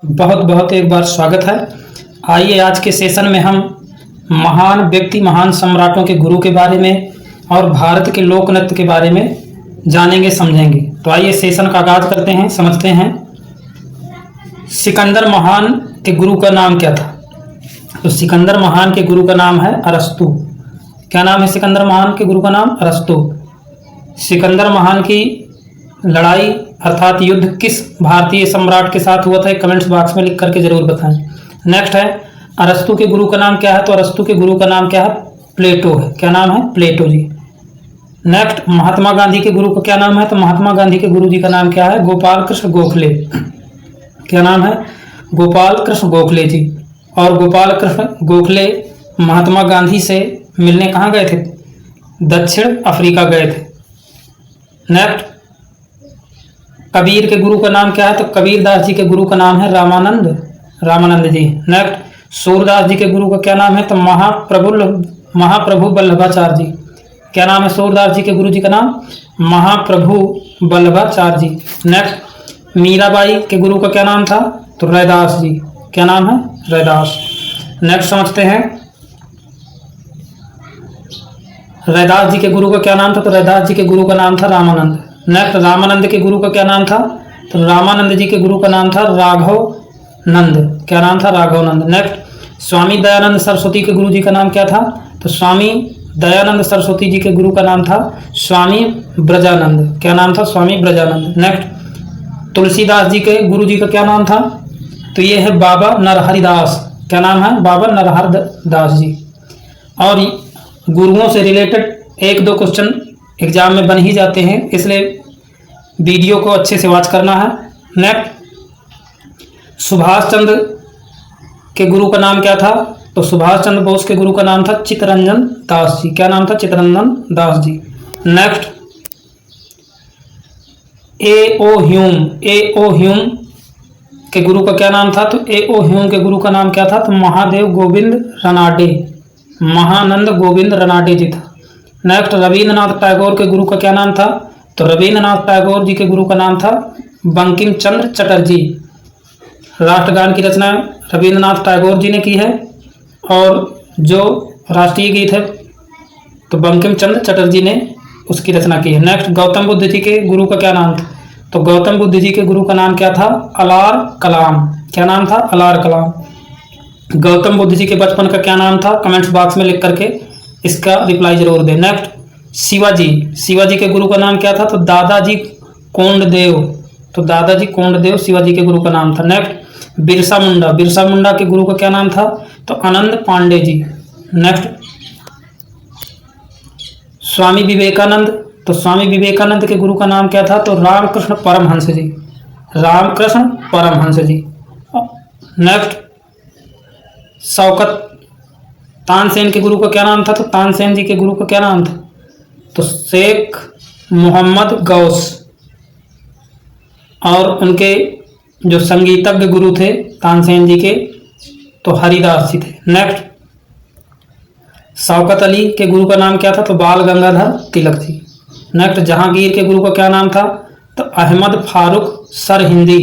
बहुत बहुत एक बार स्वागत है। आइए आज के सेशन में हम महान व्यक्ति महान सम्राटों के गुरु के बारे में और भारत के लोक नृत्य के बारे में जानेंगे समझेंगे। तो आइए सेशन का आगाज करते हैं, समझते हैं। सिकंदर महान के गुरु का नाम क्या था? तो सिकंदर महान के गुरु का नाम है अरस्तु। क्या नाम है सिकंदर महान के गुरु का नाम? अरस्तु। सिकंदर महान की लड़ाई अर्थात युद्ध किस भारतीय सम्राट के साथ हुआ था? कमेंट्स बॉक्स में लिख करके जरूर बताएं। नेक्स्ट है अरस्तु के गुरु का नाम क्या है? तो अरस्तु के गुरु का नाम क्या है? प्लेटो है। क्या नाम है? प्लेटो जी। नेक्स्ट महात्मा गांधी के गुरु का क्या नाम है? तो महात्मा गांधी के गुरु जी का नाम क्या है? गोपाल कृष्ण गोखले। क्या नाम है? गोपाल कृष्ण गोखले जी। और गोपाल कृष्ण गोखले महात्मा गांधी से मिलने कहाँ गए थे? दक्षिण अफ्रीका गए थे। नेक्स्ट कबीर के गुरु का नाम क्या है? तो कबीरदास जी के गुरु का नाम है रामानंद जी। नेक्स्ट सूरदास जी के गुरु का क्या नाम है? तो महाप्रभु वल्लभाचार्य जी। क्या नाम है सूरदास जी के गुरु जी का नाम? महाप्रभु वल्लभाचार्य जी। नेक्स्ट मीराबाई के गुरु का क्या नाम था? तो रैदास जी। क्या नाम है? रैदास। नेक्स्ट समझते हैं रैदास जी के गुरु का क्या नाम था? तो रैदास जी के गुरु का नाम था रामानंद। नेक्स्ट रामानंद के गुरु का क्या नाम था? तो रामानंद जी के गुरु का नाम था राघव नंद। क्या नाम था? राघव नंद। नेक्स्ट स्वामी दयानंद सरस्वती के गुरु जी का नाम क्या था? तो स्वामी दयानंद सरस्वती जी के गुरु का नाम था स्वामी ब्रजानंद। क्या नाम था? स्वामी ब्रजानंद। नेक्स्ट तुलसीदास जी के गुरु जी का क्या नाम था? तो ये है बाबा नरहरिदास। क्या नाम है? बाबा नरहरिदास जी। और गुरुओं से रिलेटेड एक दो क्वेश्चन एग्जाम में बन ही जाते हैं, इसलिए वीडियो को अच्छे से वॉच करना है। नेक्स्ट सुभाष चंद्र के गुरु का नाम क्या था? तो सुभाष चंद्र बोस के गुरु का नाम था चित्तरंजन दास जी। क्या नाम था? चित्तरंजन दास जी। नेक्स्ट ए ओ ह्यूम के गुरु का क्या नाम था? तो ए ओ ह्यूम के गुरु का नाम क्या था? तो महादेव गोविंद रनाडे, महानंद गोविंद रनाडे जी था। नेक्स्ट रविन्द्रनाथ टैगोर के गुरु का क्या नाम था? तो रविन्द्रनाथ टैगोर जी के गुरु का नाम था बंकिम चंद्र चटर्जी। राष्ट्रगान की रचना रविन्द्रनाथ टैगोर जी ने की है और जो राष्ट्रीय गीत है तो बंकिम चंद्र चटर्जी ने उसकी रचना की है। नेक्स्ट गौतम बुद्ध जी के गुरु का क्या नाम था? तो गौतम बुद्ध जी के गुरु का नाम क्या था? अलार कलाम। क्या नाम था? अलार कलाम। गौतम बुद्ध जी के बचपन का क्या नाम था? कमेंट्स बॉक्स में लिख करके इसका रिप्लाई जरूर दें। नेक्स्ट शिवाजी के गुरु का नाम क्या था? तो दादाजी कोंडदेव। तो दादाजी कोंडदेव शिवाजी के गुरु का नाम था। नेक्स्ट बिरसा मुंडा के गुरु का क्या नाम था? तो आनंद पांडे जी। नेक्स्ट स्वामी विवेकानंद। तो स्वामी विवेकानंद के गुरु का नाम क्या था? तो रामकृष्ण परमहंस जी। रामकृष्ण परमहंस जी। नेक्स्ट शौकत तानसेन के गुरु का क्या नाम था? तो तानसेन जी के गुरु का क्या नाम था? तो शेख मोहम्मद गौस। और उनके जो संगीतज्ञ गुरु थे तानसेन जी के तो हरिदास जी थे। नेक्स्ट शौकत अली के गुरु का नाम क्या था? तो बाल गंगाधर तिलक जी। नेक्स्ट जहांगीर के गुरु का क्या नाम था? तो अहमद फारूक सरहिंदी।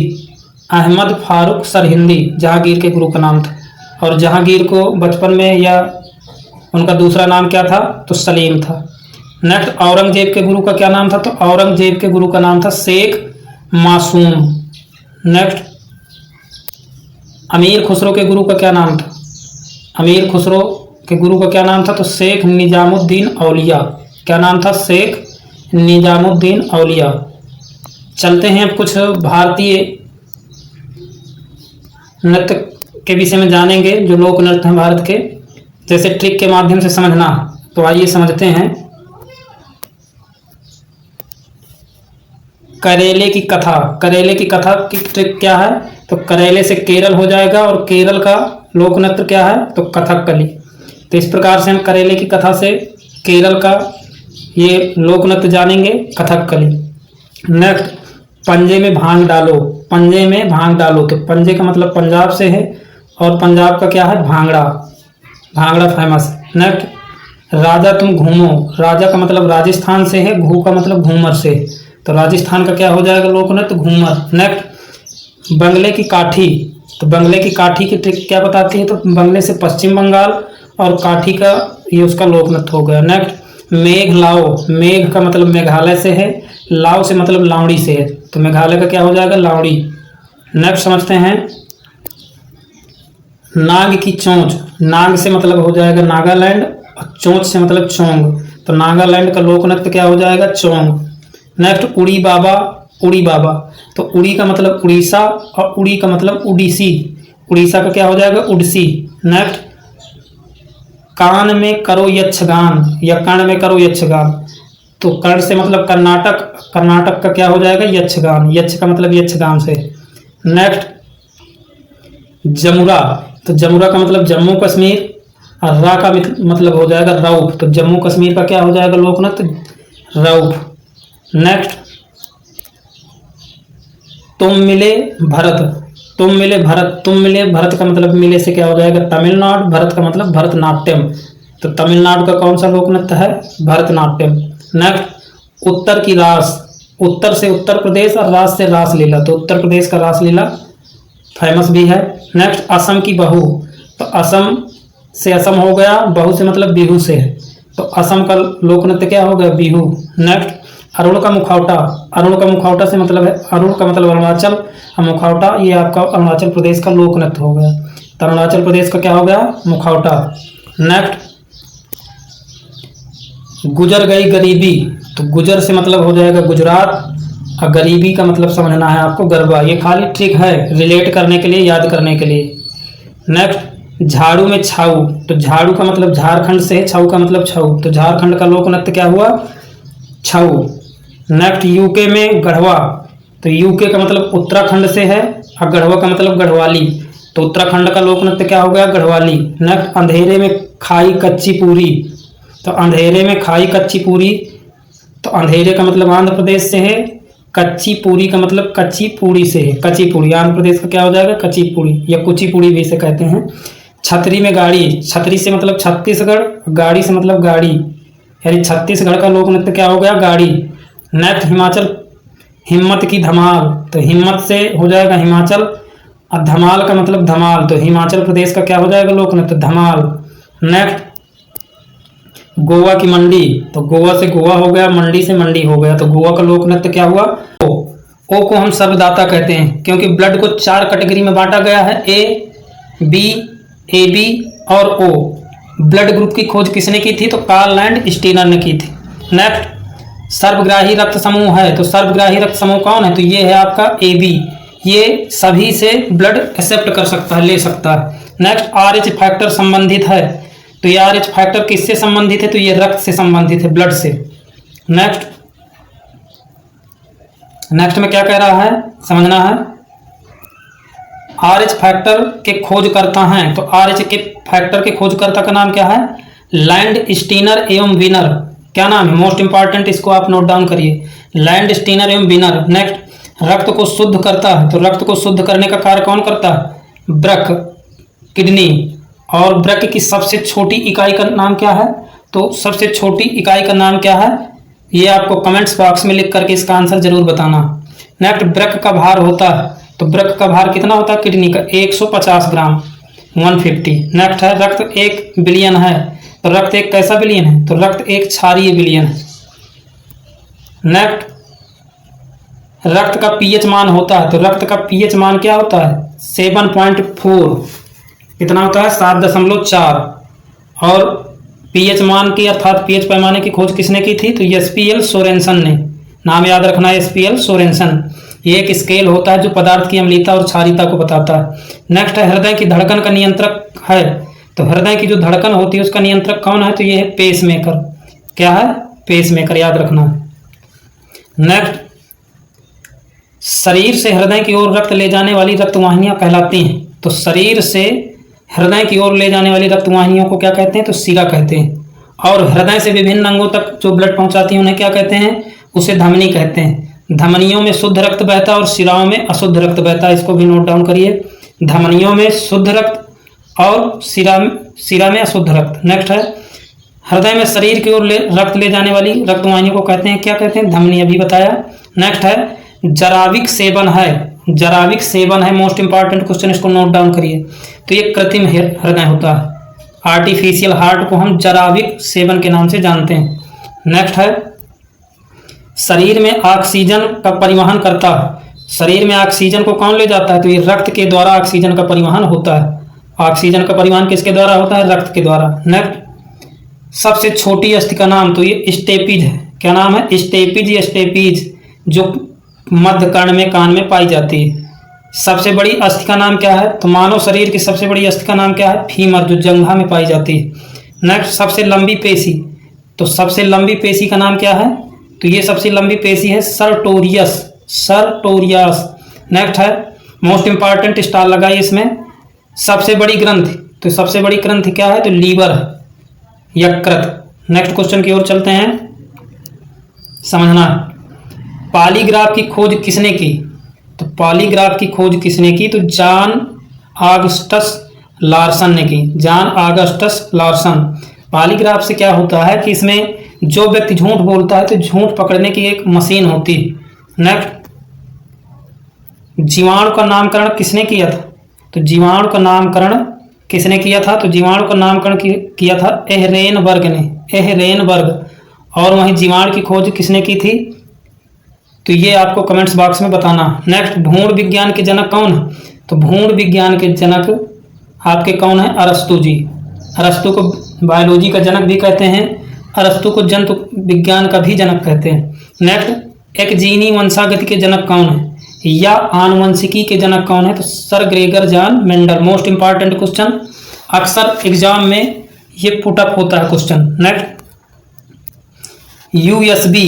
अहमद फारूक सरहिंदी जहांगीर के गुरु का नाम था। और जहांगीर को बचपन में या उनका दूसरा नाम क्या था? तो सलीम था। नेक्स्ट औरंगजेब के गुरु का क्या नाम था? तो औरंगजेब के गुरु का नाम था शेख मासूम। नेक्स्ट अमीर खुसरो के गुरु का क्या नाम था? अमीर खुसरो के गुरु का क्या नाम था? तो शेख निजामुद्दीन औलिया। क्या नाम था? शेख निजामुद्दीन औलिया। चलते हैं अब कुछ भारतीय नृत्य के विषय में जानेंगे जो लोक नृत्य हैं भारत के, जैसे ट्रिक के माध्यम से समझना। तो आइए समझते हैं। करेले की कथा। करेले की कथा की ट्रिक क्या है? तो करेले से केरल हो जाएगा और केरल का लोक नृत्य क्या है? तो कथकली। तो इस प्रकार से हम करेले की कथा से केरल का ये लोक नृत्य जानेंगे, कथकली। नेक्स्ट पंजे में भांग डालो। पंजे में भांग डालो। तो पंजे का मतलब पंजाब से है और पंजाब का क्या है? भांगड़ा। भांगड़ा फेमस। नेक्स्ट राजा तुम घूमो। राजा का मतलब राजस्थान से है, घू का मतलब घूमर से, तो राजस्थान का क्या हो जाएगा लोक नृत्य? घूमर। नेक्स्ट बंगले की काठी। तो बंगले की काठी की ट्रिक क्या बताती है, तो बंगले से पश्चिम बंगाल और काठी का ये उसका लोकनृत्य हो गया। नेक्स्ट मेघ लाओ, मेघ का मतलब मेघालय से है, लाओ से मतलब लावड़ी से है, तो मेघालय का क्या हो जाएगा, लावड़ी। नेक्स्ट समझते हैं नाग की चोंच, नाग से मतलब हो जाएगा नागालैंड और चोंच से मतलब चोंग, तो नागालैंड का लोक नृत्य क्या हो जाएगा, चोंग। नेक्स्ट उड़ी बाबा, उड़ी बाबा, तो उड़ी का मतलब उड़ीसा और उड़ी का मतलब उड़ीसी, उड़ीसा का क्या हो जाएगा, उड़सी। नेक्स्ट कान में करो यक्षगान या कर्ण में करो यक्षगान, तो कर्ण से मतलब कर्नाटक, कर्नाटक का क्या हो जाएगा, यक्षगान, यक्ष का मतलब यक्षगान से। नेक्स्ट जमुरा, तो जमुरा का मतलब जम्मू कश्मीर और रा का मतलब हो जाएगा रऊफ, तो जम्मू कश्मीर का क्या हो जाएगा लोकनृत्य, रऊफ। नेक्स्ट तुम मिले भरत, तुम मिले भरत, तुम मिले भरत का मतलब मिले से क्या हो जाएगा, तमिलनाडु, भरत का मतलब भरतनाट्यम, तो तमिलनाडु का कौन सा लोक नृत्य है, भरतनाट्यम। नेक्स्ट उत्तर की रास, उत्तर से उत्तर प्रदेश और रास से रासलीला, तो उत्तर प्रदेश का रासलीला फेमस भी है। नेक्स्ट असम की बहू, तो असम से असम हो गया, बहू से मतलब बिहू से है, तो असम का लोक नृत्य क्या हो गया, बिहू। नेक्स्ट अरुण का मुखौटा, अरुण का मुखौटा से मतलब है, अरुण का मतलब अरुणाचल और मुखौटा ये आपका अरुणाचल प्रदेश का लोक नृत्य हो गया, तो अरुणाचल प्रदेश का क्या हो गया, मुखौटा। नेक्स्ट गुजर गई गरीबी, तो गुजर से मतलब हो जाएगा गुजरात और गरीबी का मतलब समझना है आपको, गरबा, ये खाली ट्रिक है रिलेट करने के लिए, याद करने के लिए। नेक्स्ट झाड़ू में छाऊ, तो झाड़ू का मतलब झारखंड से है, छाऊ का मतलब छाऊ, तो झारखंड का लोक नृत्य क्या हुआ, छाऊ। नेक्स्ट यूके में गढ़वा, तो यूके का मतलब उत्तराखंड से है और गढ़वा का मतलब गढ़वाली, तो उत्तराखंड का लोक नृत्य क्या हो गया, गढ़वाली। नेक्स्ट अंधेरे में खाई कच्ची पूरी, तो अंधेरे में खाई कच्ची पूरी, तो अंधेरे का मतलब आंध्र प्रदेश से है, कच्ची पूरी का मतलब कच्ची पूड़ी से है, कच्ची पूड़ी आंध्र प्रदेश का क्या हो जाएगा, कच्ची पूड़ी या कुची पूड़ी भी इसे कहते हैं। छतरी में गाड़ी, छतरी से मतलब छत्तीसगढ़, गाड़ी से मतलब गाड़ी, यानी छत्तीसगढ़ का लोक नृत्य क्या हो गया, गाड़ी। नेक्स्ट हिमाचल, हिम्मत की धमाल, तो हिम्मत से हो जाएगा हिमाचल और धमाल का मतलब धमाल, तो हिमाचल प्रदेश का क्या हो जाएगा लोक नृत्य, धमाल। नेक्स्ट गोवा की मंडी, तो गोवा से गोवा हो गया, मंडी से मंडी हो गया, तो गोवा का लोक नृत्य क्या हुआ, ओ को हम सर्वदाता कहते हैं क्योंकि ब्लड को 4 कैटेगरी में बांटा गया है, ए बी, ए बी और ओ। ब्लड ग्रुप की खोज किसने की थी, तो कार्ल लैंड स्टीनर ने की थी। नेक्स्ट सर्वग्राही रक्त समूह है, तो सर्वग्राही रक्त समूह कौन है, तो ये है आपका ए बी, ये सभी से ब्लड एक्सेप्ट कर सकता है, ले सकता है। नेक्स्ट आरएच फैक्टर संबंधित है, तो ये आरएच फैक्टर किससे संबंधित है, तो ये रक्त से संबंधित है, ब्लड से। नेक्स्ट में क्या कह रहा है, समझना है। आरएच फैक्टर के खोजकर्ता हैं, तो आरएच के फैक्टर के खोजकर्ता का नाम क्या है, लैंड स्टीनर एवं विनर, क्या नाम है, मोस्ट इंपॉर्टेंट, इसको आप नोट डाउन करिए, लैंड स्टीनर एवं विनर। नेक्स्ट रक्त को शुद्ध करता है, तो रक्त को शुद्ध करने का कार्य कौन करता है, वृक्क, किडनी। और वृक्क की सबसे छोटी इकाई का नाम क्या है, तो सबसे छोटी इकाई का नाम क्या है, ये आपको कमेंट्स बॉक्स में लिख करके इसका आंसर जरूर बताना। नेक्स्ट वृक्क का भार होता है, तो वृक्क का भार कितना होता है, किडनी का 150 ग्राम, 150। नेक्स्ट है रक्त 1 बिलियन है, तो रक्त एक कैसा बिलियन है, तो रक्त एक क्षारीय बिलियन है। नेक्स्ट रक्त का पीएच मान होता है, तो रक्त का पीएच मान क्या होता है, 7.4, कितना होता है, 7.4। और पीएच मान की अर्थात पीएच पैमाने की खोज किसने की थी, तो एसपीएल सोरेनसन ने, नाम याद रखना है, एसपीएल सोरेनसन। ये एक स्केल होता है जो पदार्थ की अम्लीयता और क्षारीयता को बताता है। नेक्स्ट है हृदय की धड़कन का नियंत्रक है, तो हृदय की जो धड़कन होती है उसका नियंत्रक कौन है, तो ये है पेसमेकर, क्या है, पेसमेकर, याद रखना। नेक्स्ट शरीर से हृदय की ओर रक्त ले जाने वाली रक्तवाहिनियां कहलाती हैं, तो शरीर से हृदय की ओर ले जाने वाली रक्तवाहिनियों को क्या कहते हैं, तो शिरा कहते हैं। और हृदय से विभिन्न अंगों तक जो ब्लड पहुंचाती है उन्हें क्या कहते हैं, उसे धमनी कहते हैं। धमनियों में शुद्ध रक्त बहता है और शिराओं में अशुद्ध रक्त बहता है, इसको भी नोट डाउन करिए, धमनियों में शुद्ध रक्त और शिरा में अशुद्ध रक्त। नेक्स्ट है हृदय में शरीर की ओर रक्त ले जाने वाली रक्तवाहिनियों को कहते हैं, क्या कहते हैं, धमनी, अभी बताया। नेक्स्ट है जराविक सेवन है, जराविक सेवन है, मोस्ट इंपॉर्टेंट क्वेश्चन, इसको नोट डाउन करिए। तो ये कृत्रिम हृदय होता है, आर्टिफिशियल हार्ट को हम जराविक सेवन के नाम से जानते हैं। नेक्स्ट है शरीर में ऑक्सीजन का परिवहन करता है। शरीर में ऑक्सीजन को कौन ले जाता है? तो ये रक्त के द्वारा ऑक्सीजन का परिवहन होता है। ऑक्सीजन का परिवहन किसके द्वारा होता है? रक्त के द्वारा। नेक्स्ट सबसे छोटी अस्थि का नाम, तो ये स्टेपीज है। क्या नाम है? स्टेपीज, जो मध्य कर्ण में कान में पाई जाती है। सबसे बड़ी अस्थि का नाम क्या है? तो मानव शरीर की सबसे बड़ी अस्थि का नाम क्या है? फीमर, जो जंघा में पाई जाती है। नेक्स्ट सबसे लंबी पेशी, तो सबसे लंबी पेशी का नाम क्या है? तो ये सबसे लंबी पेशी है सर्टोरियस। नेक्स्ट है मोस्ट इंपॉर्टेंट, स्टार लगाइए इसमें, सबसे बड़ी ग्रंथि, तो सबसे बड़ी ग्रंथि क्या है? तो लीवर है, यकृत। नेक्स्ट क्वेश्चन की ओर चलते हैं, समझना। पॉलीग्राफ की खोज किसने की? तो पॉलीग्राफ की खोज किसने की? तो जॉन ऑगस्टस लार्सन ने की। John Augustus Larsen. पॉलीग्राफ से क्या होता है कि इसमें जो व्यक्ति झूठ बोलता है तो झूठ पकड़ने की एक मशीन होती है। नेक्स्ट जीवाणु का नामकरण किसने किया था? तो जीवाणु का नामकरण किसने किया था? तो जीवाणु का नामकरण किया था एहरेनबर्ग ने, एहरेनबर्ग। और वहीं जीवाणु की खोज किसने की थी? तो ये आपको कमेंट्स बॉक्स में बताना। नेक्स्ट भ्रूण विज्ञान के जनक कौन है? तो भ्रूण विज्ञान के जनक आपके कौन है? अरस्तु जी। अरस्तु को बायोलॉजी का जनक भी कहते हैं, अरस्तु को जंतु विज्ञान का भी जनक कहते हैं। नेक्स्ट एक जीनी वंशागति के जनक कौन है या आनुवंशिकी के जनक कौन है? तो sir Gregor John Mendel. Most important question, अक्सर एग्जाम में ये पुटअप होता है क्वेश्चन। नेक्स्ट यूएसबी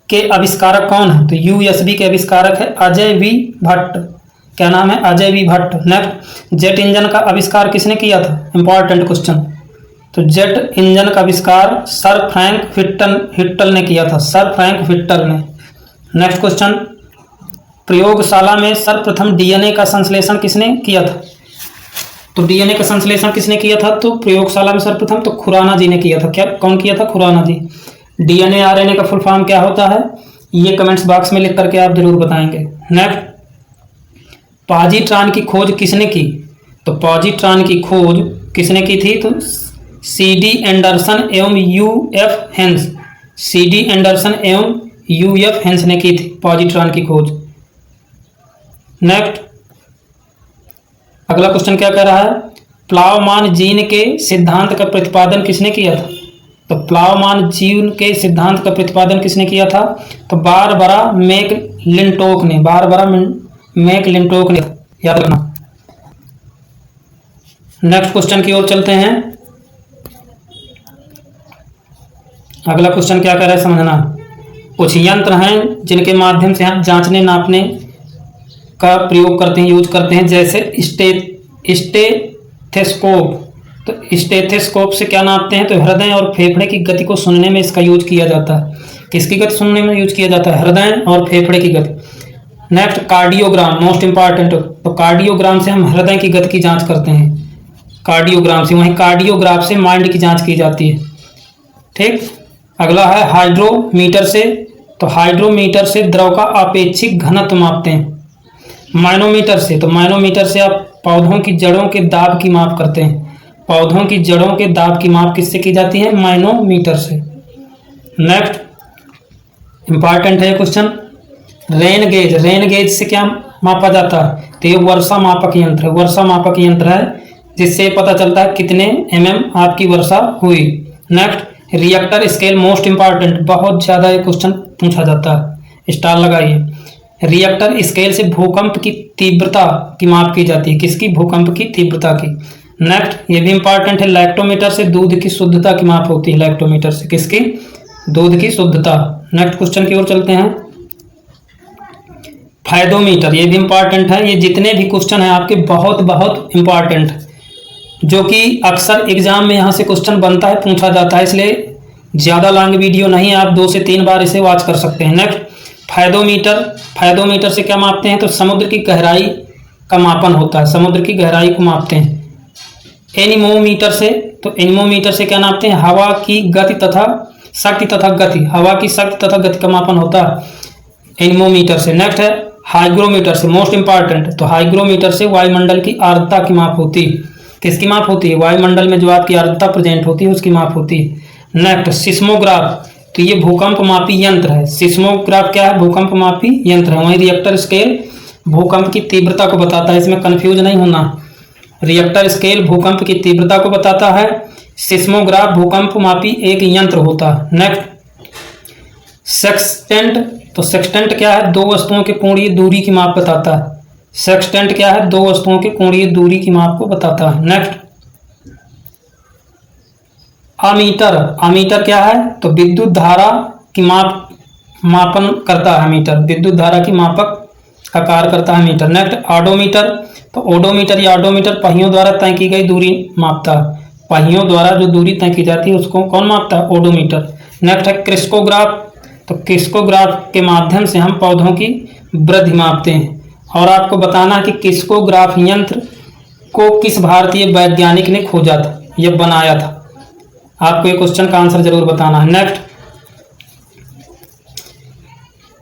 के आविष्कारक कौन है? तो यूएसबी के आविष्कारक है अजय वी भट्ट। क्या नाम है? Ajay V Bhatt. Next jet engine का आविष्कार किसने किया था? Important question. तो जेट इंजन का आविष्कार सर फ्रैंक व्हिटल ने किया था, सर फ्रैंक व्हिटल ने। नेक्स्ट क्वेश्चन, प्रयोगशाला में सर्वप्रथम डीएनए का संश्लेषण किसने किया था? तो डीएनए का संश्लेषण किसने किया था? तो प्रयोगशाला में सर्वप्रथम तो खुराना जी ने किया था। क्या कौन किया था? खुराना जी। डीएनए आरएनए का फुल फॉर्म क्या होता है? ये कमेंट्स बॉक्स में लिख करके आप जरूर बताएंगे। नेक्स्ट पॉजिट्रॉन की खोज किसने की? तो पॉजिट्रॉन की खोज किसने की थी? तो सीडी एंडरसन एवं यूएफ हेंस, सीडी एंडरसन एवं यूएफ हेंस ने की थी पॉजिट्रॉन की खोज। नेक्स्ट अगला क्वेश्चन क्या कह रहा है? प्लावमान जीन के सिद्धांत का प्रतिपादन किसने किया था? तो प्लावमान जीन के सिद्धांत का प्रतिपादन किसने किया था? तो बारबरा मैकलिंटोक ने, बारबरा मैकलिंटोक ने, याद रखना। नेक्स्ट क्वेश्चन की ओर चलते हैं। अगला क्वेश्चन क्या कह रहा है समझना। कुछ यंत्र हैं जिनके माध्यम से हम जांचने नापने का प्रयोग करते हैं, यूज करते हैं, जैसे स्टेथोस्कोप। तो स्टेथोस्कोप से क्या नापते हैं? तो हृदय और फेफड़े की गति को सुनने में इसका यूज किया जाता है। किसकी गति सुनने में यूज किया जाता है? हृदय और फेफड़े की गति। Next cardiogram, most important. तो कार्डियोग्राम से हम हृदय की गति की जांच करते हैं, कार्डियोग्राम से। वहीं कार्डियोग्राफ से माइंड की जांच की जाती है। ठीक। अगला है हाइड्रोमीटर से। तो हाइड्रोमीटर से द्रव का अपेक्षिक घनत्व मापते हैं। मैनोमीटर से, तो मैनोमीटर से आप पौधों की जड़ों के दाब की माप करते हैं। पौधों की जड़ों के दाब की माप किससे की जाती है? मैनोमीटर से। नेक्स्ट इंपॉर्टेंट है question, rain gauge. Rain gauge से क्या मापा जाता है? तो ये वर्षा मापक यंत्र है, वर्षा मापक यंत्र है, जिससे पता चलता है कितने mm आपकी वर्षा हुई। Next Richter scale, most important, बहुत ज्यादा ये क्वेश्चन पूछा जाता है, स्टार लगाइए। रिएक्टर स्केल से भूकंप की तीव्रता की माप की जाती है। किसकी? भूकंप की तीव्रता की। नेक्स्ट ये भी इंपॉर्टेंट है, लैक्टोमीटर से दूध की शुद्धता की माप होती है। लैक्टोमीटर से किसकी? दूध की शुद्धता। नेक्स्ट क्वेश्चन की ओर चलते हैं। फायदोमीटर, ये भी इंपॉर्टेंट है। ये जितने भी क्वेश्चन हैं आपके बहुत बहुत इंपॉर्टेंट, जो कि अक्सर एग्जाम में यहाँ से क्वेश्चन बनता है, पूछा जाता है, इसलिए ज़्यादा लॉन्ग वीडियो नहीं, आप 2 से 3 बार इसे वॉच कर सकते हैं। नेक्स्ट फायदोमीटर, फायदोमीटर से क्या मापते हैं? तो समुद्र की गहराई का मापन होता है, समुद्र की गहराई को मापते हैं। एनीमोमीटर से, तो एनीमोमीटर से क्या नापते हैं? हवा की गति तथा शक्ति तथा गति, हवा की शक्ति तथा गति का मापन होता है एनीमोमीटर से। नेक्स्ट है हाइग्रोमीटर से, मोस्ट इंपॉर्टेंट, तो हाइग्रोमीटर से वायुमंडल की आर्द्रता की माप होती है। किसकी माप होती है? वायुमंडल में जो आपकी आर्द्रता प्रेजेंट होती है उसकी माप होती है। नेक्स्ट सिस्मोग्राफ, तो ये भूकंप मापी यंत्र है। सिस्मोग्राफ क्या है? भूकंप मापी यंत्र है। वहीं रिएक्टर स्केल भूकंप की तीव्रता को बताता है, इसमें कंफ्यूज नहीं होना। रिएक्टर स्केल भूकंप की तीव्रता को बताता है, सिस्मोग्राफ भूकंप मापी एक यंत्र होता है। नेक्स्ट सेक्सटेंट, तो सेक्सटेंट क्या है? दो वस्तुओं के कोणीय दूरी की माप बताता है। सेक्सटेंट क्या है? दो वस्तुओं के कोणीय दूरी की माप को बताता है। नेक्स्ट अमीटर, अमीटर क्या है? तो विद्युत धारा की मापन करता है मीटर, विद्युत धारा की मापक का कार्य करता है मीटर। नेक्स्ट ऑडोमीटर, तो ओडोमीटर या ऑडोमीटर पहियों द्वारा तय की गई दूरी मापता है। पहियों द्वारा जो दूरी तय की जाती है उसको कौन मापता है? ओडोमीटर। नेक्स्ट है क्रिस्कोग्राफ, तो क्रिस्कोग्राफ के माध्यम से हम पौधों की वृद्धि मापते हैं। और आपको बताना है कि क्रिस्कोग्राफ यंत्र को किस भारतीय वैज्ञानिक ने खोजा था, यह बनाया था। आपको ये क्वेश्चन का आंसर जरूर बताना है। नेक्स्ट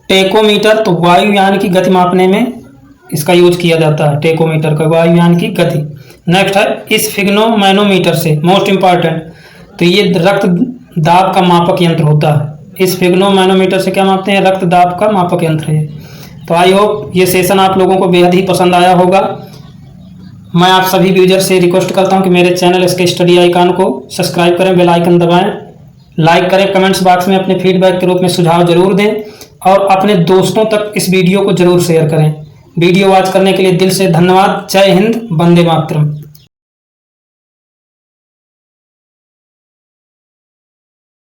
टेकोमीटर, तो वायुयान की गति मापने में इसका यूज किया जाता है, टेकोमीटर का, वायुयान की गति। नेक्स्ट है स्फिग्नोमैनोमीटर से, मोस्ट इंपॉर्टेंट, तो ये रक्त दाब का मापक यंत्र होता है। स्फिग्नोमैनोमीटर से क्या मापते हैं? रक्त दाब का मापक यंत्र है। तो आई होप ये सेशन आप लोगों को बेहद ही पसंद आया होगा। मैं आप सभी यूजर से रिक्वेस्ट करता हूं कि मेरे चैनल इसके स्टडी आइकन को सब्सक्राइब करें, बेल आइकन दबाएं, लाइक करें, कमेंट्स बॉक्स में अपने फीडबैक के रूप में सुझाव जरूर दें और अपने दोस्तों तक इस वीडियो को जरूर शेयर करें। वीडियो वॉच करने के लिए दिल से धन्यवाद। जय हिंद, वंदे मातरम।